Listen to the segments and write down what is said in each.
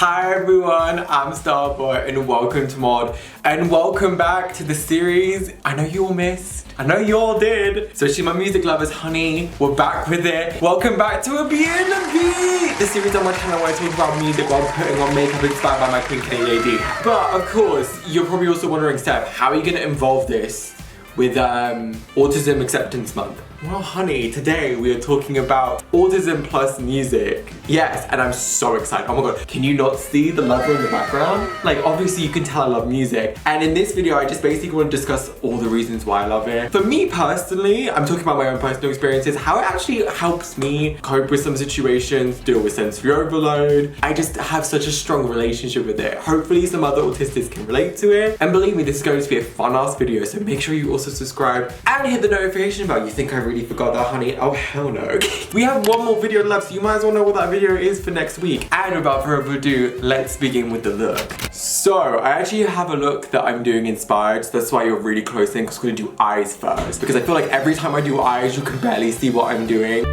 Hi everyone, I'm Styleboy and welcome to Mod and welcome back to the series I know you all missed. I know you all did. So my music lovers, honey, we're back with it. Welcome back to A B and a B, the series on my channel where I talk about music while putting on makeup inspired by my queen Canadian AD. But of course, you're probably also wondering, Steph, how are you gonna involve this with Autism Acceptance Month? Well, honey, today we are talking about autism plus music. Yes, and I'm so excited. Oh my god, can you not see the lover in the background? Like, obviously you can tell I love music. And in this video, I just basically want to discuss all the reasons why I love it. For me personally, I'm talking about my own personal experiences, how it actually helps me cope with some situations, deal with sensory overload. I just have such a strong relationship with it. Hopefully some other autistics can relate to it. And believe me, this is going to be a fun ass video, so make sure you also subscribe and hit the notification bell. You think I really forgot that, honey? Oh hell no. We have one more video left, so you might as well know what that video is for next week. And without further ado, let's begin with the look. So I actually have a look that I'm doing inspired, so that's why you're really close in, because we're gonna do eyes first, because I feel like every time I do eyes you can barely see what I'm doing.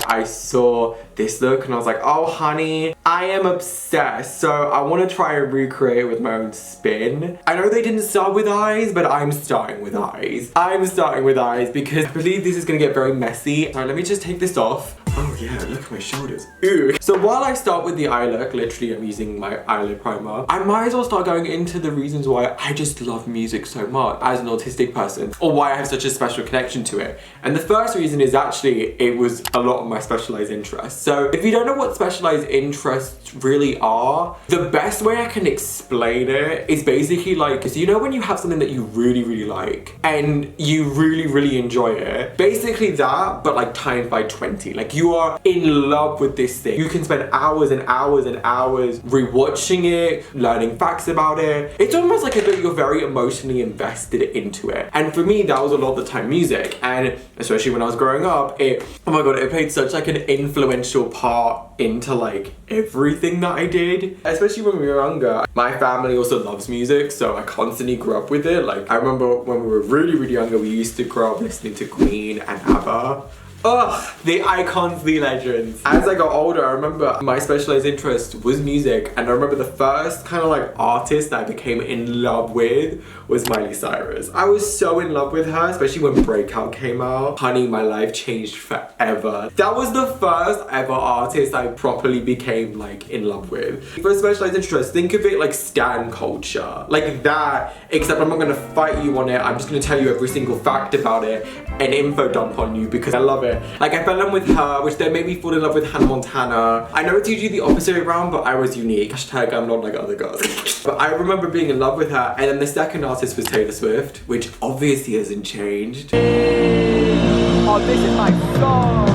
I saw this look and I was like, oh honey, I am obsessed. So I want to try and recreate it with my own spin. I know they didn't start with eyes, but I'm starting with eyes. I'm starting with eyes because I believe this is going to get very messy. Alright, let me just take this off. Oh yeah, look at my shoulders. Ooh. So while I start with the eye look, literally I'm using my eyelid primer, I might as well start going into the reasons why I just love music so much as an autistic person, or why I have such a special connection to it. And the first reason is actually, it was a lot of my specialized interests. So if you don't know what specialized interests really are, the best way I can explain it is basically like, so you know when you have something that you really like and you really enjoy it, basically that, but like times by 20. Like you are in love with this thing. You can spend hours and hours and hours rewatching it, learning facts about it. It's almost like you're very emotionally invested into it. And for me, that was a lot of the time music. And especially when I was growing up, oh my god, it played such like an influential part into like everything that I did. Especially when we were younger. My family also loves music, so I constantly grew up with it. Like I remember when we were really younger, we used to grow up listening to Queen and ABBA. Ugh, the icons, the legends. As I got older, I remember my specialized interest was music, and I remember the first kind of like artist that I became in love with was Miley Cyrus. I was so in love with her, especially when Breakout came out. Honey, my life changed forever. That was the first ever artist I properly became like in love with. For specialized interest, think of it like stan culture. Like that, except I'm not gonna fight you on it. I'm just gonna tell you every single fact about it and info dump on you because I love it. Like I fell in love with her, which then made me fall in love with Hannah Montana. I know it's usually the opposite way around, but I was unique. Hashtag I'm not like other girls. But I remember being in love with her, and then the second artist was Taylor Swift, which obviously hasn't changed. Oh, this is my song.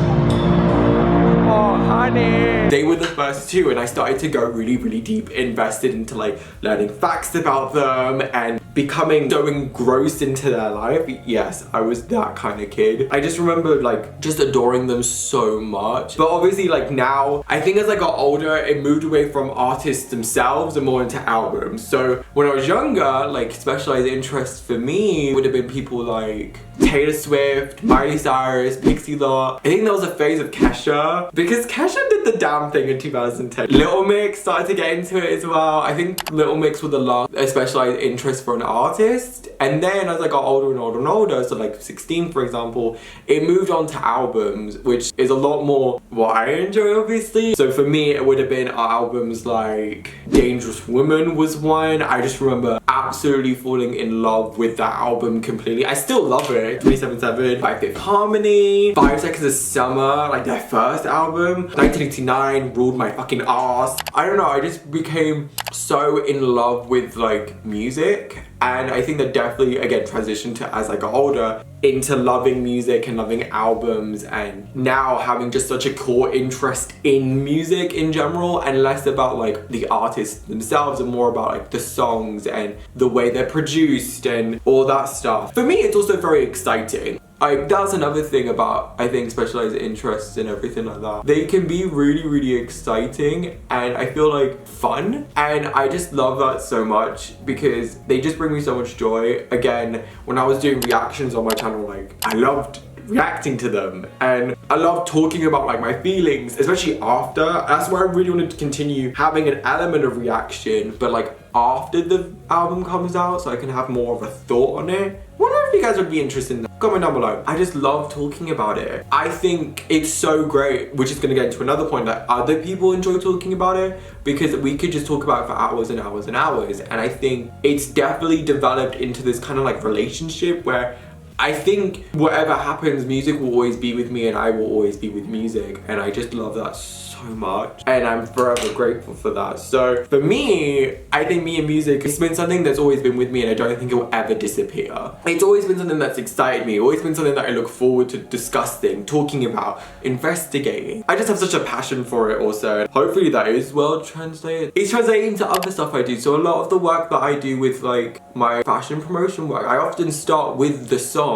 Oh, honey. They were the first two, and I started to go really deep, invested into like learning facts about them and becoming so engrossed into their life. Yes, I was that kind of kid. I just remember like just adoring them so much. But obviously like now, I think as I got older, it moved away from artists themselves and more into albums. So when I was younger, like specialized interests for me would have been people like Taylor Swift, Miley Cyrus, Pixie Lott. I think there was a phase of Kesha, because Kesha did the damn thing in 2010. Little Mix started to get into it as well. I think Little Mix were the last specialized interest for an artist. And then as I got older and older, so like 16 for example, it moved on to albums, which is a lot more what I enjoy obviously. So for me, it would have been albums like Dangerous Woman was one. I just remember absolutely falling in love with that album completely. I still love it. 27/7, 5/5 Harmony, 5 Seconds of Summer, like their first album. 1989 ruled my fucking ass. I don't know, I just became so in love with like music. And I think that definitely, again, transitioned to as I got older into loving music and loving albums, and now having just such a core interest in music in general and less about like the artists themselves and more about like the songs and the way they're produced and all that stuff. For me, it's also very exciting. That's another thing about, I think, specialized interests and everything like that. They can be really exciting and I feel like fun, and I just love that so much because they just bring me so much joy. Again, when I was doing reactions on my channel, like I loved reacting to them. And I love talking about like my feelings, especially after. That's why I really wanted to continue having an element of reaction, but like after the album comes out, so I can have more of a thought on it. I wonder if you guys would be interested in that. Comment down below. I just love talking about it. I think it's so great, which is going to get into another point, that other people enjoy talking about it, because we could just talk about it for hours and hours and hours. And I think it's definitely developed into this kind of like relationship where I think whatever happens, music will always be with me and I will always be with music. And I just love that so much. And I'm forever grateful for that. So for me, I think me and music, it's been something that's always been with me and I don't think it will ever disappear. It's always been something that's excited me, always been something that I look forward to discussing, talking about, investigating. I just have such a passion for it also. And hopefully that is well translated. It's translating to other stuff I do. So a lot of the work that I do with like my fashion promotion work, I often start with the song. I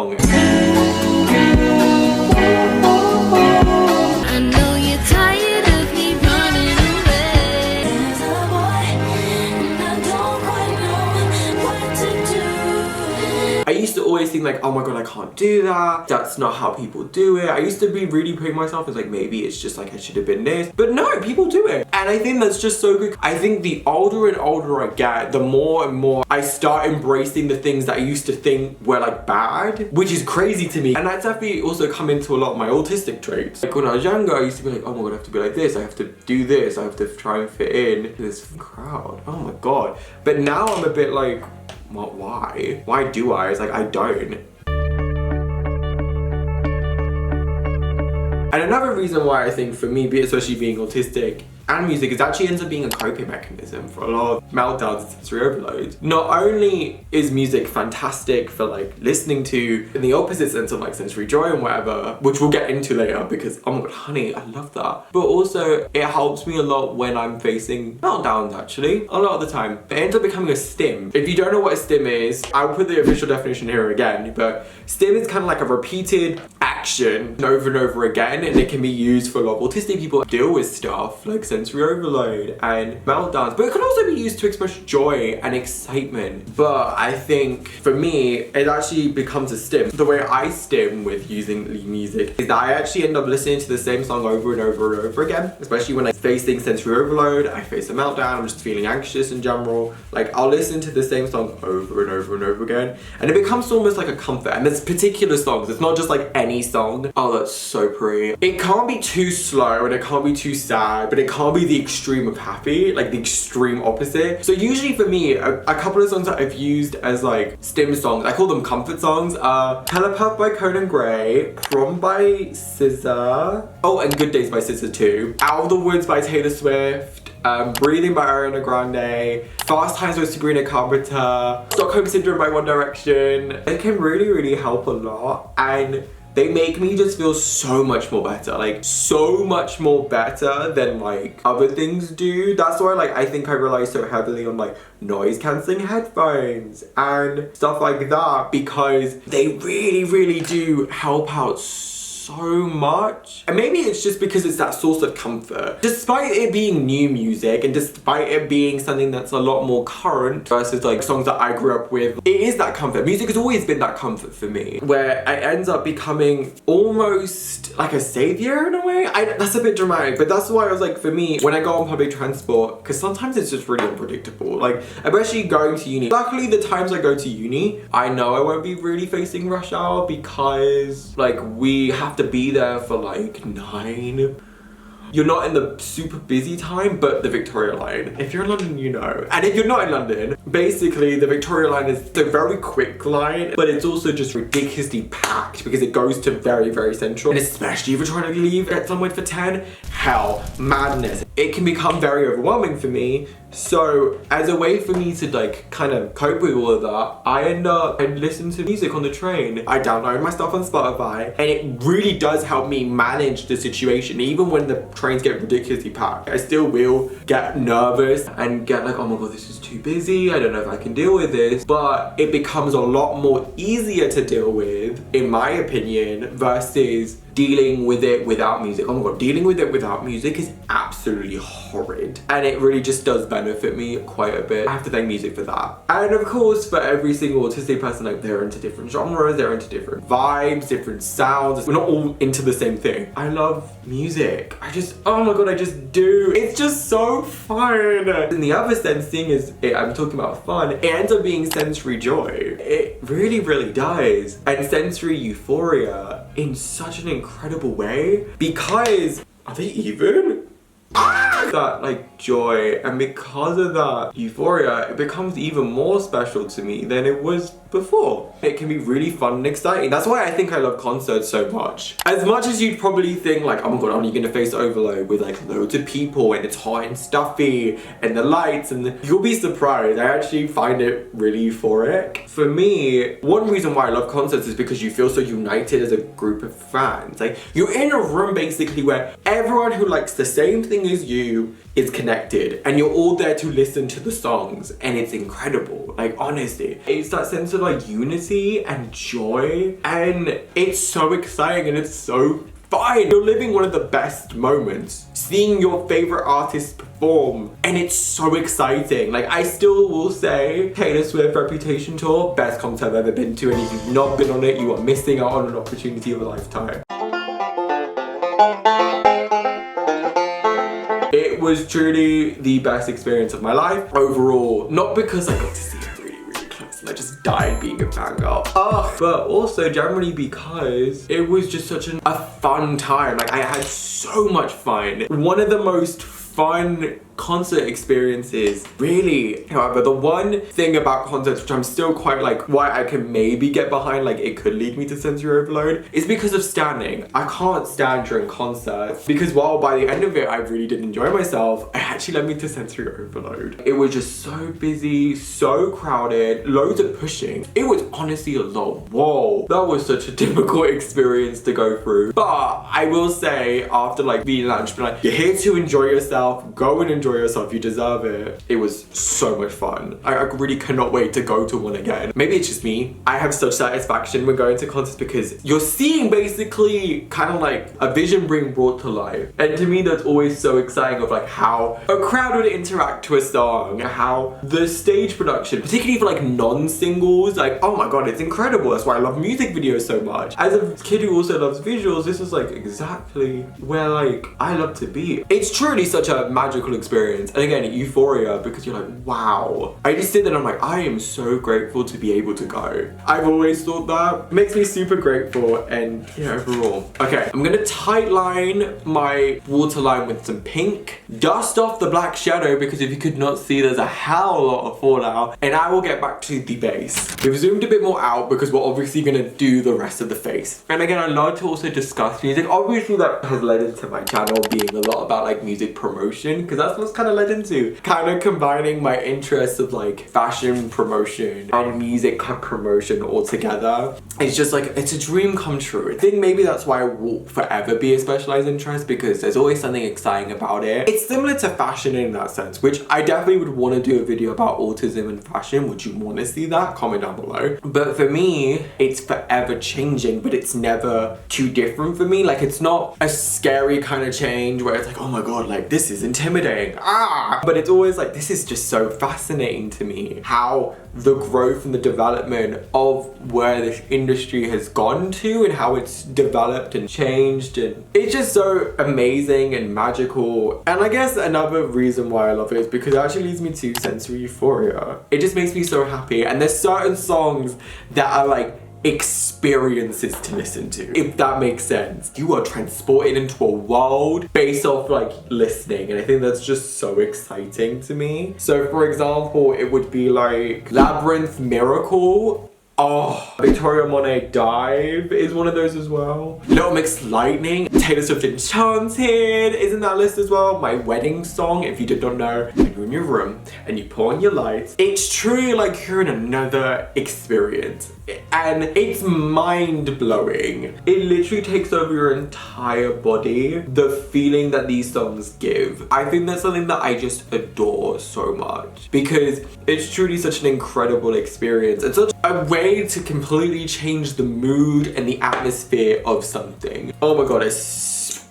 know you're tired of me running away. There's a boy, and I don't quite know what to do. I used to always think like, oh my god, I can't do that. That's not how people do it. I used to be really putting myself as like, maybe it's just like I should have been this. But no, people do it. And I think that's just so good. I think the older and older I get, the more and more I start embracing the things that I used to think were like bad, which is crazy to me. And that's definitely also come into a lot of my autistic traits. Like when I was younger, I used to be like, oh my god, I have to be like this. I have to do this. I have to try and fit in this crowd. Oh my god. But now I'm a bit like, well, why? Why do I? It's like, I don't. And another reason why I think for me, especially being autistic and music, it actually ends up being a coping mechanism for a lot of meltdowns and sensory overload. Not only is music fantastic for like listening to in the opposite sense of like sensory joy and whatever, which we'll get into later because oh my god, honey, I love that. But also it helps me a lot when I'm facing meltdowns actually, a lot of the time. It ends up becoming a stim. If you don't know what a stim is, I'll put the official definition here again, but stim is kind of like a repeated action over and over again, and it can be used for a lot of autistic people to deal with stuff like sensory overload and meltdowns, but it can also be used to express joy and excitement. But I think for me, it actually becomes a stim. The way I stim with using music is that I actually end up listening to the same song over and over and over again, especially when I'm facing sensory overload, I face a meltdown, I'm just feeling anxious in general. Like I'll listen to the same song over and over and over again, and it becomes almost like a comfort. And there's particular songs, it's not just like any song. Oh, that's so pretty. It can't be too slow and it can't be too sad, but it can't be the extreme of happy, like the extreme opposite. So usually for me, a couple of songs that I've used as like stim songs, I call them comfort songs, are Telepath by Conan Gray, Prom by SZA, oh, and Good Days by SZA too, Out of the Woods by Taylor Swift, Breathing by Ariana Grande, Fast Times by Sabrina Carpenter, Stockholm Syndrome by One Direction. It can really, really help a lot, and they make me just feel so much more better, like so much more better than like other things do. That's why like I think I rely so heavily on like noise cancelling headphones and stuff like that, because they really, really do help out so much. And maybe it's just because it's that source of comfort. Despite it being new music and despite it being something that's a lot more current versus like songs that I grew up with, it is that comfort. Music has always been that comfort for me, where it ends up becoming almost like a savior in a way. That's a bit dramatic, but that's why I was like, for me, when I go on public transport, because sometimes it's just really unpredictable, like especially going to uni. Luckily the times I go to uni, I know I won't be really facing rush hour because like we have to be there for like 9. You're not in the super busy time, but the Victoria line. If you're in London, you know. And if you're not in London, basically the Victoria line is a very quick line, but it's also just ridiculously packed because it goes to very, very central. And especially if you're trying to leave at somewhere for 10, hell, madness. It can become very overwhelming for me. So as a way for me to like kind of cope with all of that, I listen to music on the train. I download my stuff on Spotify, and it really does help me manage the situation. Even when the trains get ridiculously packed, I still will get nervous and get like, oh my god, this is too busy, I don't know if I can deal with this. But it becomes a lot more easier to deal with, in my opinion, versus dealing with it without music. Oh my god, dealing with it without music is absolutely absolutely horrid. And it really just does benefit me quite a bit. I have to thank music for that. And of course, for every single autistic person, like they're into different genres, they're into different vibes, different sounds. We're not all into the same thing. I love music. Oh my god, I just do. It's just so fun. In the other sense, seeing as I'm talking about fun, it ends up being sensory joy. It really, really does. And sensory euphoria in such an incredible way, because are they even? That like joy, and because of that euphoria, it becomes even more special to me than it was before. It can be really fun and exciting. That's why I think I love concerts so much. As much as you'd probably think like, oh my god, aren't you gonna face overload with like loads of people and it's hot and stuffy and the lights you'll be surprised. I actually find it really euphoric. For me, one reason why I love concerts is because you feel so united as a group of fans. Like you're in a room basically where everyone who likes the same thing as you is connected, and you're all there to listen to the songs, and it's incredible. Like honestly, it's that sense of like unity and joy, and it's so exciting and it's so fun. You're living one of the best moments, seeing your favorite artist perform, and it's so exciting. Like I still will say Taylor Swift Reputation Tour, best concert I've ever been to, and if you've not been on it, you are missing out on an opportunity of a lifetime. It was truly the best experience of my life overall, not because I got to see her really, really close and I just died being a fangirl, but also generally because it was just such a fun time. Like I had so much fun. One of the most fun concert experiences, really. However, the one thing about concerts which I'm still quite like, why I can maybe get behind, like it could lead me to sensory overload, is because of standing. I can't stand during concerts, because while by the end of it I really did enjoy myself, it actually led me to sensory overload. It was just so busy, so crowded, loads of pushing. It was honestly a lot. Whoa, that was such a difficult experience to go through. But I will say, after like being lunch, being like, you're here to enjoy yourself, go and enjoy yourself, you deserve it. It was so much fun. I really cannot wait to go to one again. Maybe it's just me. I have such satisfaction when going to concerts because you're seeing basically kind of like a vision being brought to life. And to me, that's always so exciting of like how a crowd would interact to a song, how the stage production, particularly for like non-singles, like, oh my god, it's incredible. That's why I love music videos so much. As a kid who also loves visuals, this is like exactly where like I love to be. It's truly such a magical experience. And again, euphoria, because you're like, wow. I just sit there and I'm like, I am so grateful to be able to go. I've always thought that. It makes me super grateful, and yeah, overall. Okay, I'm gonna tight line my waterline with some pink, dust off the black shadow, because if you could not see, there's a hell of a lot of fallout, and I will get back to the base. We've zoomed a bit more out because we're obviously gonna do the rest of the face. And again, I love to also discuss music. Obviously that has led into my channel being a lot about like music promotion, because that's what's kind of led into kind of combining my interests of like fashion promotion and music promotion all together. It's just like, it's a dream come true. I think maybe that's why it will forever be a specialized interest, because there's always something exciting about it. It's similar to fashion in that sense, which I definitely would want to do a video about autism and fashion. Would you want to see that? Comment down below. But for me, it's forever changing, but it's never too different for me. Like it's not a scary kind of change where it's like, oh my god, like this is intimidating. But it's always like, this is just so fascinating to me, how the growth and the development of where this industry has gone to and how it's developed and changed, and it's just so amazing and magical. And I guess another reason why I love it is because it actually leads me to sensory euphoria. It just makes me so happy, and there's certain songs that are like experiences to listen to, if that makes sense. You are transported into a world based off like listening, and I think that's just so exciting to me. So for example, it would be like Labyrinth Miracle. Oh, Victoria Monet Dive is one of those as well. Little Mix Lightning, Taylor Swift Enchanted is in that list as well. My wedding song, if you did not know, when you're in your room and you put on your lights, it's truly like you're in another experience. And it's mind-blowing. It literally takes over your entire body, the feeling that these songs give. I think that's something that I just adore so much, because it's truly such an incredible experience. It's such a way to completely change the mood and the atmosphere of something. Oh my god,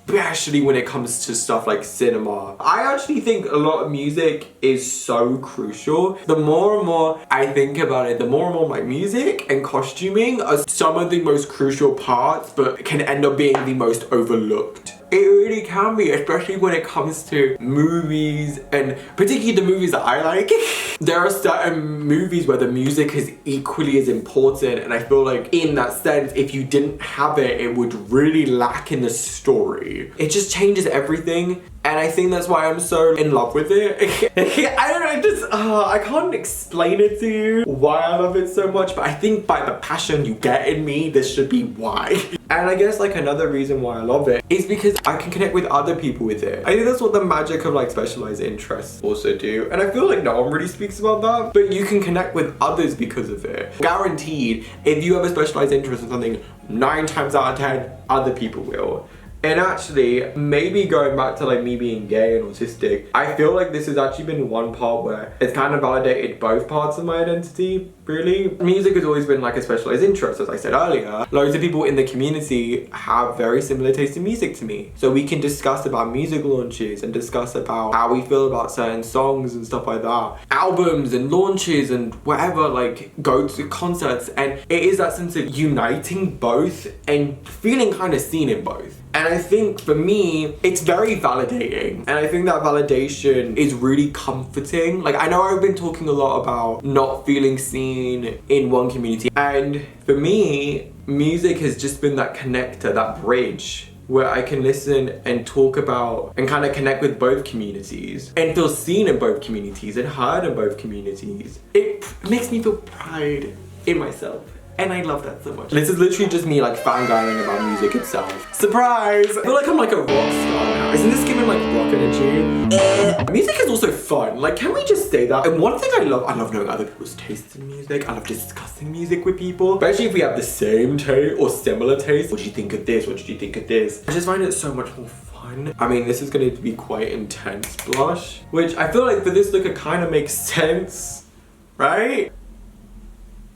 especially when it comes to stuff like cinema. I actually think a lot of music is so crucial. The more and more I think about it, the more and more like music and costuming are some of the most crucial parts, but can end up being the most overlooked. It really can be, especially when it comes to movies, and particularly the movies that I like. There are certain movies where the music is equally as important, and I feel like in that sense, if you didn't have it, it would really lack in the story. It just changes everything. And I think that's why I'm so in love with it. I don't know, I can't explain it to you why I love it so much, but I think by the passion you get in me, this should be why. And I guess like another reason why I love it is because I can connect with other people with it. I think that's what the magic of like specialized interests also do. And I feel like no one really speaks about that, but you can connect with others because of it. Guaranteed, if you have a specialized interest in something, 9 times out of 10, other people will. And actually, maybe going back to like me being gay and autistic, I feel like this has actually been one part where it's kind of validated both parts of my identity, really. Music has always been like a specialized interest, as I said earlier. Loads of people in the community have very similar taste in music to me. So we can discuss about music launches and discuss about how we feel about certain songs and stuff like that. Albums and launches and whatever, like go to concerts. And it is that sense of uniting both and feeling kind of seen in both. And I think for me, it's very validating. And I think that validation is really comforting. Like I know I've been talking a lot about not feeling seen in one community. And for me, music has just been that connector, that bridge where I can listen and talk about and kind of connect with both communities and feel seen in both communities and heard in both communities. It makes me feel pride in myself. And I love that so much. This is literally just me like fangirling about music itself. Surprise! I feel like I'm like a rock star now. Isn't this giving like rock energy? Music is also fun. Like, can we just say that? And one thing I love knowing other people's tastes in music. I love discussing music with people. Especially if we have the same taste or similar taste. What did you think of this? What did you think of this? I just find it so much more fun. I mean, this is going to be quite intense blush. Which I feel like for this look, it kind of makes sense. Right?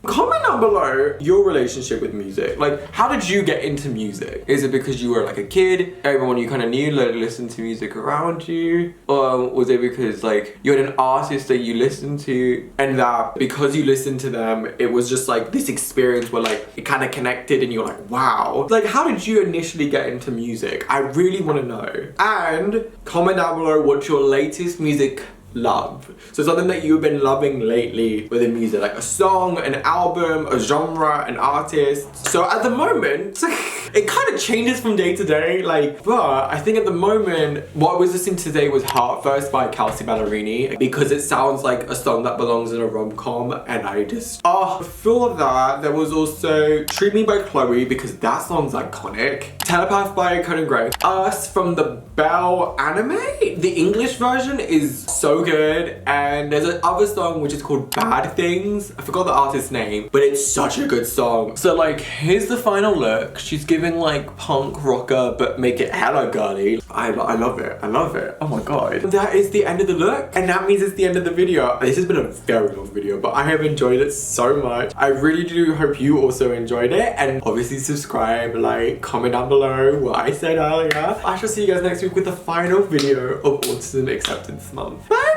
Comment down below your relationship with music. Like, how did you get into music? Is it because you were like a kid, everyone you kind of knew listened to music around you? Or was it because like you had an artist that you listened to and that because you listened to them, it was just like this experience where like it kind of connected and you're like, wow. Like, how did you initially get into music? I really want to know. And comment down below what's your latest music love. So something that you've been loving lately within music, like a song, an album, a genre, an artist. So at the moment, it kind of changes from day to day, like, but I think at the moment, what I was listening to today was Heart First by Kelsey Ballerini, because it sounds like a song that belongs in a rom-com, and I just, before that, there was also Treat Me by Chloe, because that song's iconic. Telepath by Conan Gray. Us from the Belle anime. The English version is so good, and there's another song which is called Bad Things. I forgot the artist's name, but it's such a good song. So like, here's the final look. She's giving like punk rocker, but make it hella girly. I love it. I love it. Oh my god. That is the end of the look, and that means it's the end of the video. This has been a very long video, but I have enjoyed it so much. I really do hope you also enjoyed it, and obviously subscribe, like, comment down below what I said earlier. I shall see you guys next week with the final video of Autism Acceptance Month. Bye!